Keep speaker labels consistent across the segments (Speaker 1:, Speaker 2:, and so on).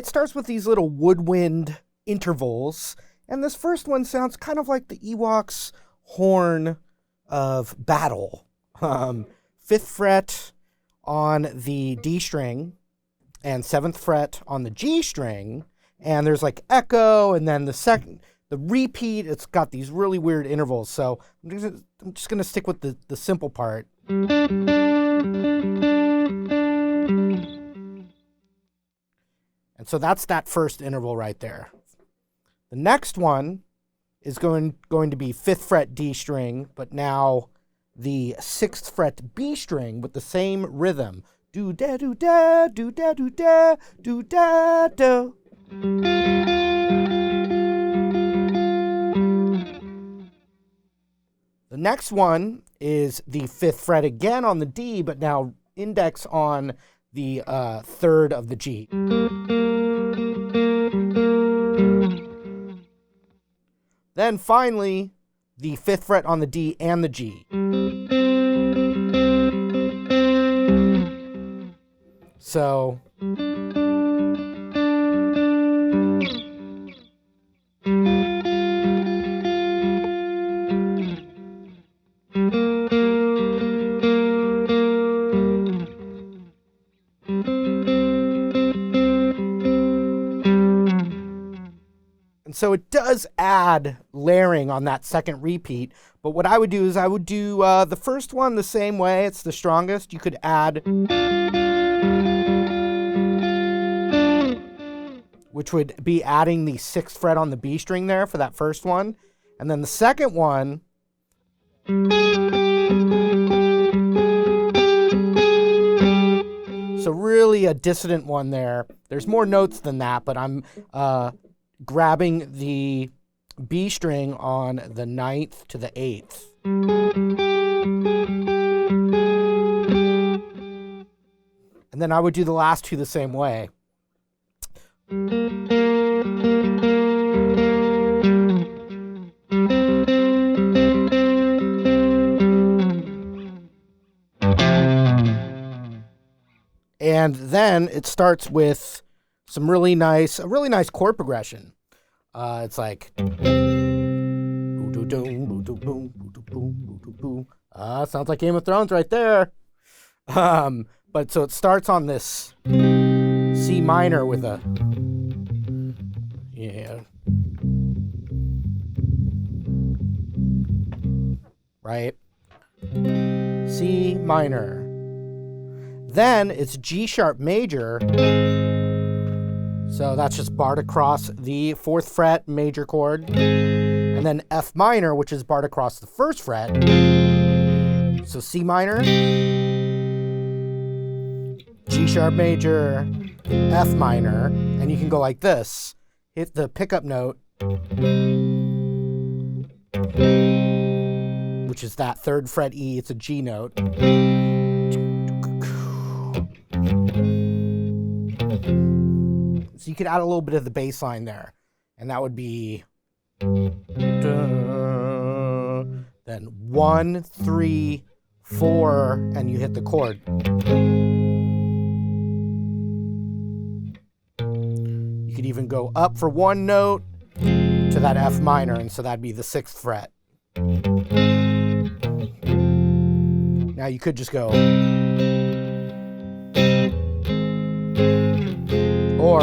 Speaker 1: it starts with these little woodwind intervals, and this first one sounds kind of like the Ewoks' horn of battle. 5th fret on the D string and 7th fret on the G string, and there's like echo, and then the repeat, it's got these really weird intervals. So I'm just going to stick with the simple part. And so that's that first interval right there. The next one is going to be 5th fret D string, but now the 6th fret B string with the same rhythm. Do da do da do da do da do da do. The next one is the 5th fret again on the D, but now index on the 3rd of the G. Then finally, the 5th fret on the D and the G. So So it does add layering on that second repeat, but what I would do is I would do the first one the same way. It's the strongest. You could add, which would be adding the 6th fret on the B string there for that first one. And then the second one, so really a dissonant one there. There's more notes than that, but I'm grabbing the B string on the 9th to the 8th. And then I would do the last two the same way. And then it starts with a really nice chord progression. It's like sounds like Game of Thrones right there. But so it starts on this C minor with a right? C minor. Then it's G sharp major. So that's just barred across the 4th fret major chord. And then F minor, which is barred across the 1st fret. So C minor, G sharp major, F minor, and you can go like this. Hit the pickup note, which is that 3rd fret E, it's a G note. So you could add a little bit of the bass line there, and that would be then 1, 3, 4, and you hit the chord. You could even go up for one note to that F minor, and so that'd be the 6th fret. Now you could just go, or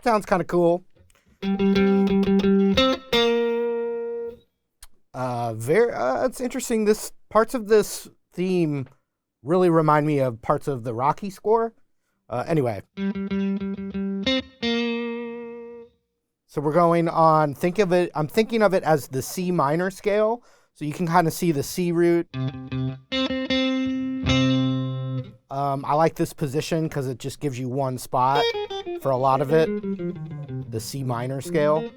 Speaker 1: sounds kind of cool. It's interesting. Parts of this theme really remind me of parts of the Rocky score. Anyway. So we're going on, I'm thinking of it as the C minor scale. So you can kind of see the C root. I like this position because it just gives you one spot for a lot of it, the C minor scale.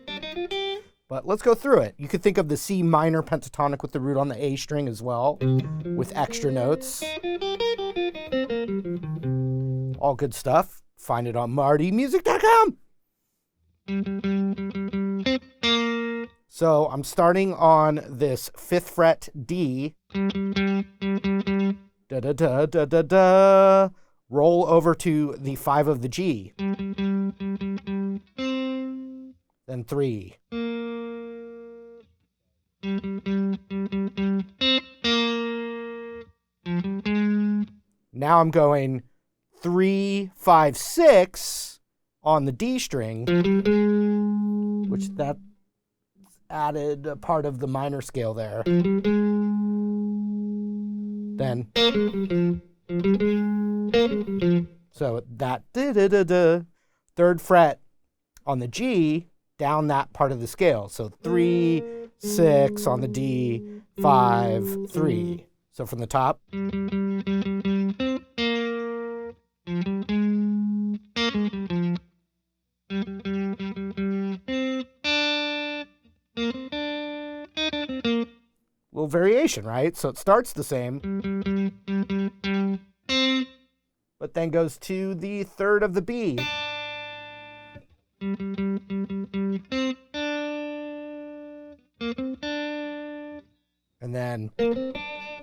Speaker 1: But let's go through it. You could think of the C minor pentatonic with the root on the A string as well, with extra notes. All good stuff. Find it on martymusic.com. So I'm starting on this 5th fret D. Da da da da da da. Roll over to the 5 of the G. Then 3. Now I'm going 3, 5, 6 on the D string, which that added a part of the minor scale there. Then, so that 3rd fret on the G, down that part of the scale. So 3, 6 on the D, 5, 3. So from the top. Little variation, right? So it starts the same, but then goes to the 3rd of the B. And then,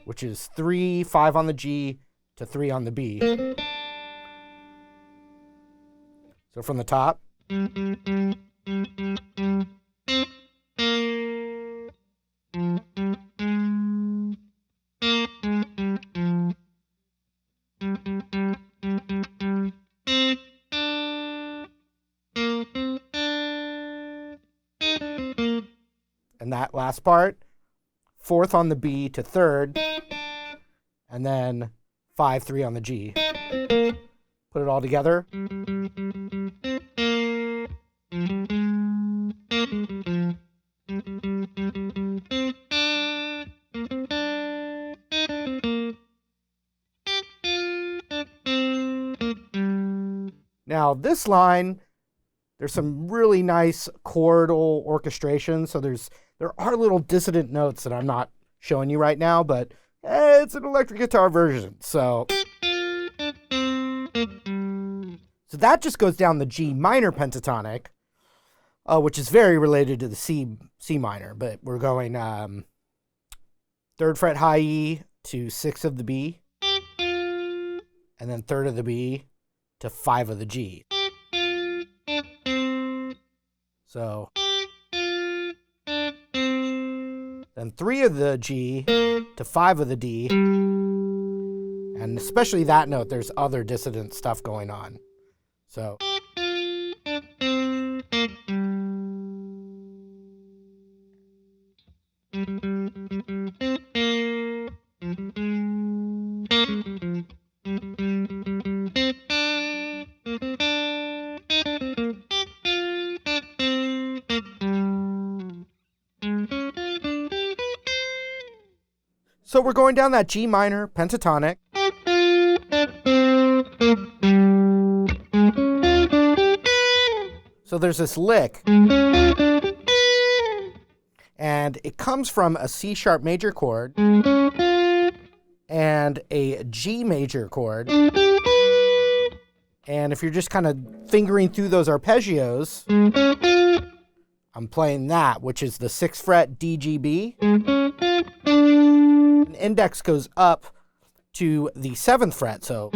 Speaker 1: which is 3, 5 on the G to 3 on the B. So from the top. And that last part, 4th on the B to 3rd, and then 5, 3 on the G. Put it all together. Now this line, there's some really nice chordal orchestration. So there are little dissonant notes that I'm not showing you right now, but it's an electric guitar version. So that just goes down the G minor pentatonic, which is very related to the C minor. But we're going 3rd fret high E to 6 of the B, and then 3rd of the B to 5 of the G. So then 3 of the G to 5 of the D, and especially that note, there's other dissonant stuff going on. So So we're going down that G minor pentatonic. So there's this lick. And it comes from a C sharp major chord and a G major chord. And if you're just kind of fingering through those arpeggios, I'm playing that, which is the 6th fret D, G, B. An index goes up to the 7th fret, so.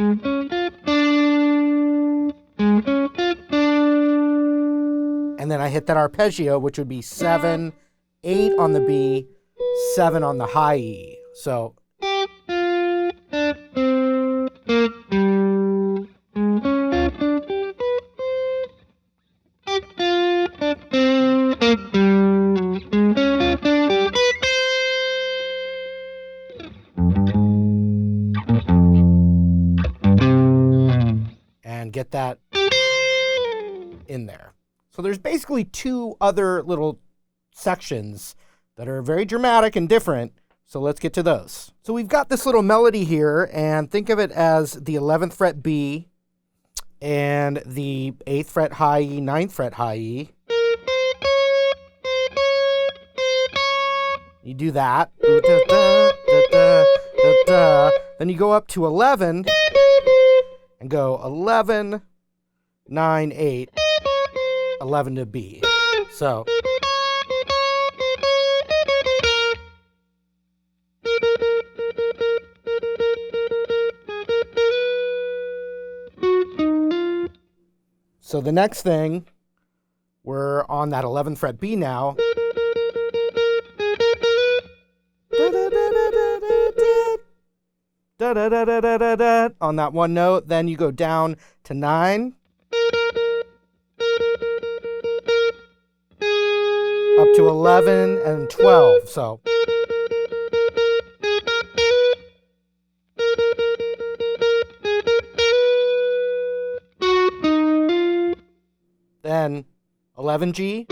Speaker 1: And then I hit that arpeggio, which would be 7, 8 on the B, 7 on the high E. So. And get that in there. So there's basically 2 other little sections that are very dramatic and different. So let's get to those. So we've got this little melody here, and think of it as the 11th fret B and the 8th fret high E, 9th fret high E. You do that. Then you go up to 11 and go 11, 9, 8, 11 to B. So. So the next thing, we're on that 11th fret B now. On that one note, then you go down to 9. Up to 11 and 12. So then 11G,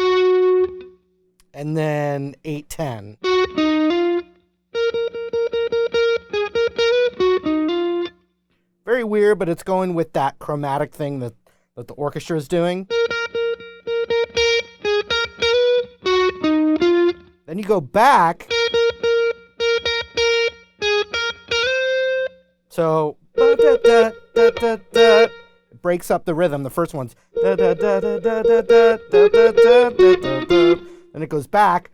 Speaker 1: and then 8-10. Very weird, but it's going with that chromatic thing that the orchestra is doing. Then you go back. So it breaks up the rhythm. The first one's then it goes back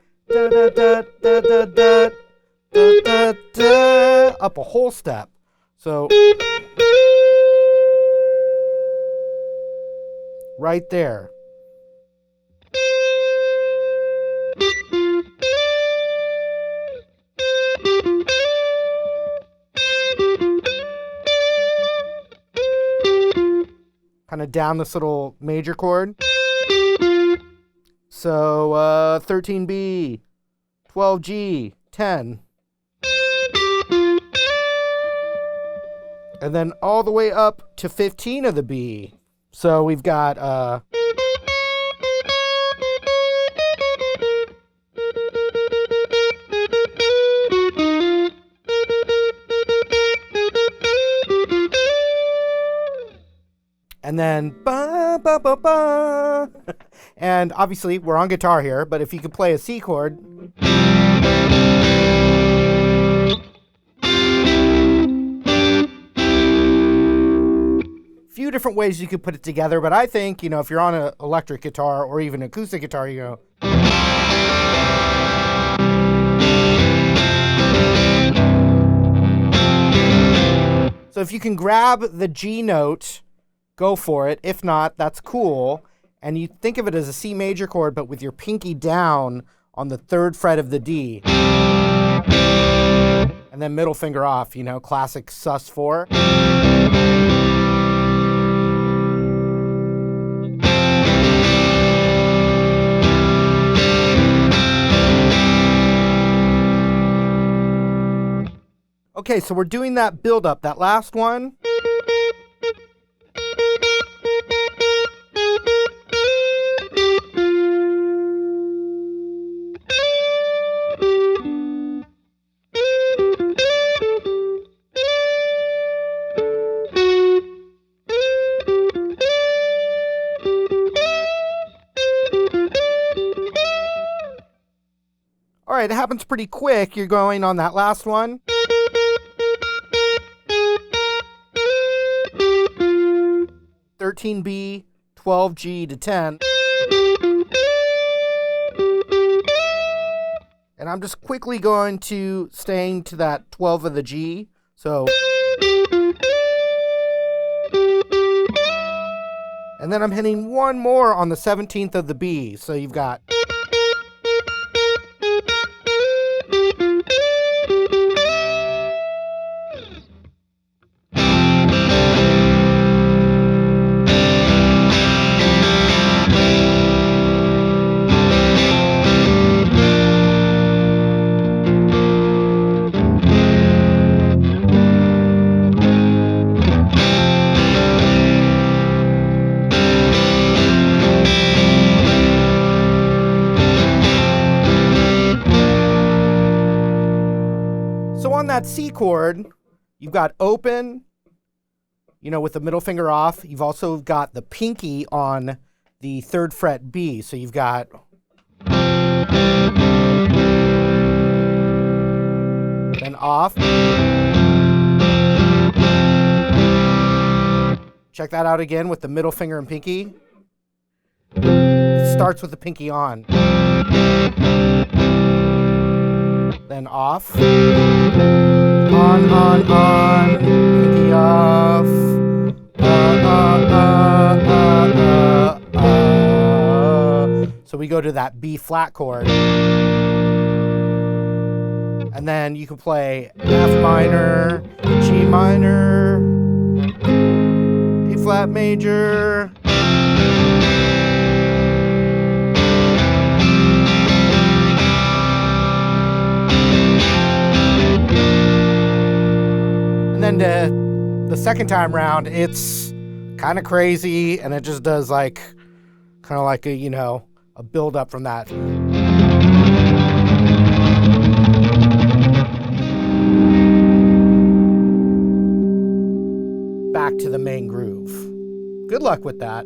Speaker 1: up a whole step. So right there. Kind of down this little major chord. So 13B, 12G, 10. And then all the way up to 15 of the B. So we've got and then ba ba ba ba. And obviously we're on guitar here, but if you could play a C chord. Few different ways you could put it together, but I think, if you're on an electric guitar or even acoustic guitar, you go. So if you can grab the G note, go for it. If not, that's cool. And you think of it as a C major chord, but with your pinky down on the 3rd fret of the D. And then middle finger off, classic sus4. Okay, so we're doing that build up, that last one. All right, it happens pretty quick. You're going on that last one. $13B, 12G to 10. And I'm just quickly going to staying to that 12 of the G. So. And then I'm hitting one more on the 17th of the B. So you've got. On that C chord, you've got open, with the middle finger off. You've also got the pinky on the 3rd fret B. So you've got then off. Check that out again with the middle finger and pinky. It starts with the pinky on. Then off. On, pinky off. So we go to that B flat chord. And then you can play F minor, G minor, A flat major. And then the second time round, it's kind of crazy, and it just does like kind of like a, you know, a build up from that. Back to the main groove. Good luck with that.